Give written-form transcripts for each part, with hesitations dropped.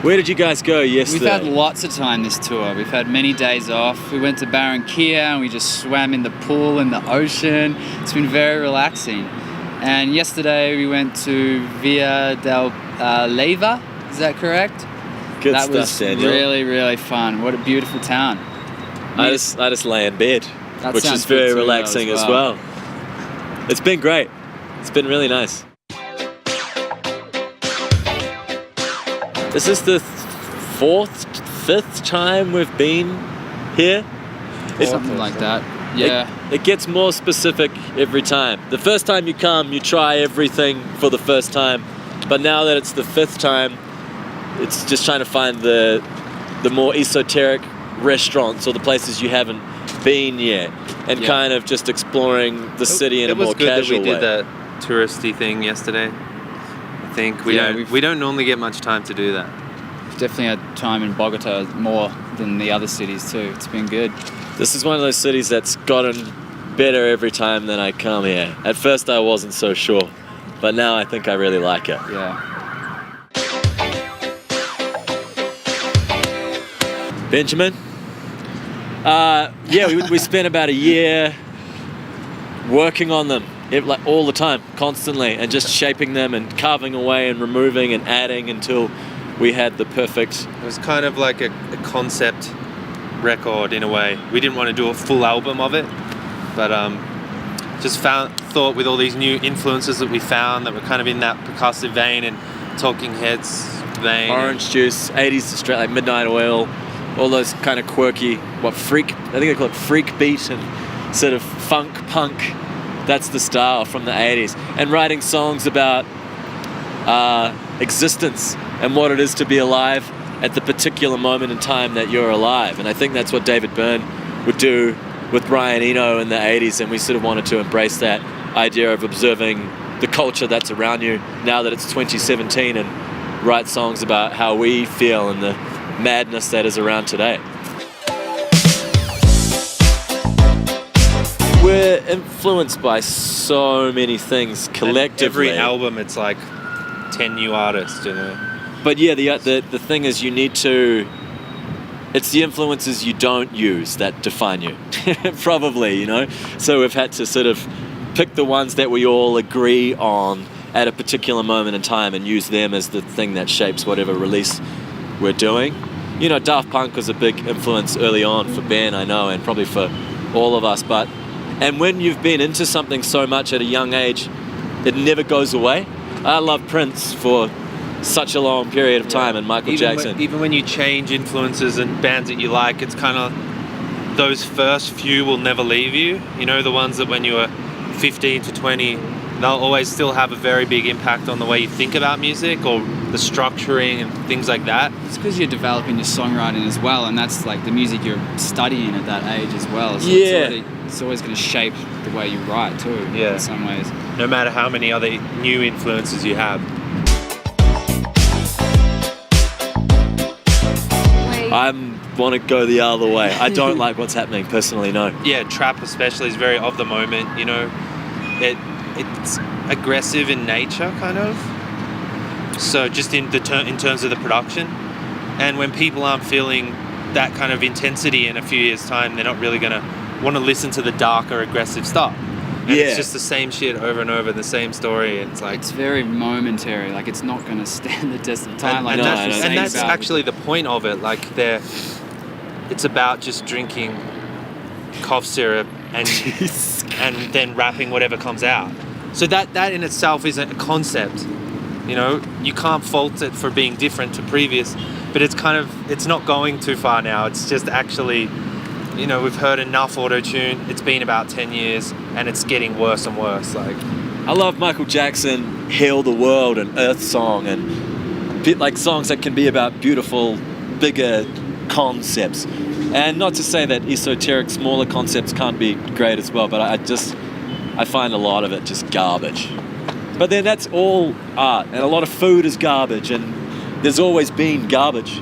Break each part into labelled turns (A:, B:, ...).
A: Where did you guys go yesterday?
B: We've had lots of time this tour. We've had many days off. We went to Barranquilla and we just swam in the pool in the ocean. It's been very relaxing. And yesterday we went to Villa del Leyva. Is that correct?
A: Good
B: that
A: stuff,
B: was
A: Daniel.
B: really, really fun. What a beautiful town.
A: I just lay in bed,
B: That
A: which
B: sounds
A: is very
B: good too,
A: relaxing
B: though,
A: as well. It's been great. It's been really nice. This is the fifth time we've been here.
B: Something like that. Yeah.
A: It gets more specific every time. The first time you come, you try everything for the first time. But now that it's the fifth time, it's just trying to find the more esoteric restaurants or the places you haven't been yet, and kind of just exploring the city in a more casual way.
C: It was good that we did that touristy thing yesterday. I think we don't normally get much time to do that.
B: We've definitely had time in Bogota more than the other cities too. It's been good.
A: This is one of those cities that's gotten better every time that I come here. At first I wasn't so sure, but now I think I really like it.
B: Yeah.
A: Benjamin? We spent about a year working on them, like all the time, constantly, and just shaping them and carving away and removing and adding until we had the perfect...
C: It was kind of like a concept record in a way. We didn't want to do a full album of it, but thought with all these new influences that we found that were kind of in that percussive vein and Talking Heads vein.
A: Orange Juice, 80s Australia, like Midnight Oil, all those kind of quirky, I think they call it freak beat and sort of funk punk. That's the style from the 80s. And writing songs about existence and what it is to be alive at the particular moment in time that you're alive. And I think that's what David Byrne would do with Brian Eno in the 80s, and we sort of wanted to embrace that idea of observing the culture that's around you now that it's 2017 and write songs about how we feel and the madness that is around today. We're influenced by so many things collectively.
C: And every album it's like 10 new artists, you know.
A: But yeah, the thing is it's the influences you don't use that define you, probably, you know. So we've had to sort of pick the ones that we all agree on at a particular moment in time and use them as the thing that shapes whatever release we're doing. You know, Daft Punk was a big influence early on for Ben, I know, and probably for all of us. And when you've been into something so much at a young age, it never goes away. I love Prince for such a long period of time, and Michael Jackson.
C: Even when you change influences and bands that you like, it's kind of those first few will never leave you. You know, the ones that when you were 15 to 20, they'll always still have a very big impact on the way you think about music or the structuring and things like that.
B: It's because you're developing your songwriting as well, and that's like the music you're studying at that age as well. So it's always going to shape the way you write too, in some ways.
C: No matter how many other new influences you have.
A: I want to go the other way. I don't like what's happening personally, no.
C: Yeah, trap especially is very of the moment, you know. It's aggressive in nature, kind of. So just in terms of the production. And when people aren't feeling that kind of intensity in a few years' time, they're not really going to want to listen to the darker, aggressive stuff. And it's just the same shit over and over, the same story. It's like
B: it's very momentary. Like it's not going to stand the test of time.
C: And that's actually the point of it. Like it's about just drinking cough syrup and then rapping whatever comes out. So that in itself isn't a concept. You know, you can't fault it for being different to previous, but it's not going too far now. It's just actually, you know, we've heard enough auto-tune. It's been about 10 years and it's getting worse and worse. Like,
A: I love Michael Jackson, Heal the World and Earth Song, and like songs that can be about beautiful, bigger concepts. And not to say that esoteric, smaller concepts can't be great as well, but I find a lot of it just garbage. But then that's all art, and a lot of food is garbage, and there's always been garbage.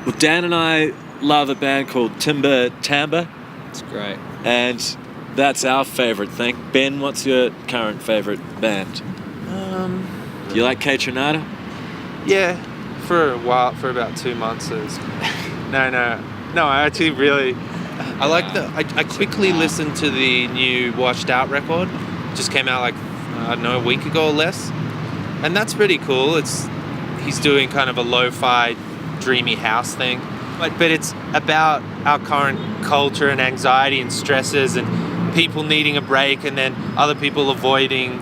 A: Well, Dan and I love a band called Timber Timbre.
B: It's great.
A: And that's our favourite thing. Ben, what's your current favourite band? Do you like Kaytranada?
C: Yeah, for a while, for about 2 months. No, I actually really, I like I quickly listened to the new Washed Out record. Just came out like, I don't know, a week ago or less. And that's pretty cool. He's doing kind of a lo-fi, dreamy house thing. But it's about our current culture and anxiety and stresses and people needing a break and then other people avoiding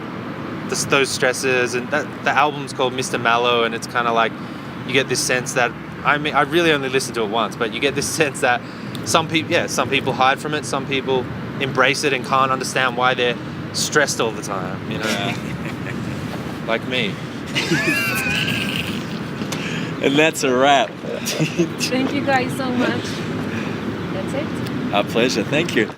C: those stresses. And the album's called Mr. Mallow, and it's kind of like, you get this sense that, I mean, I really only listened to it once, but you get this sense that some people hide from it, some people embrace it and can't understand why they're stressed all the time, you know?
A: Yeah.
C: Like me.
A: And that's a wrap.
D: Thank you guys so much. That's it.
A: Our pleasure. Thank you.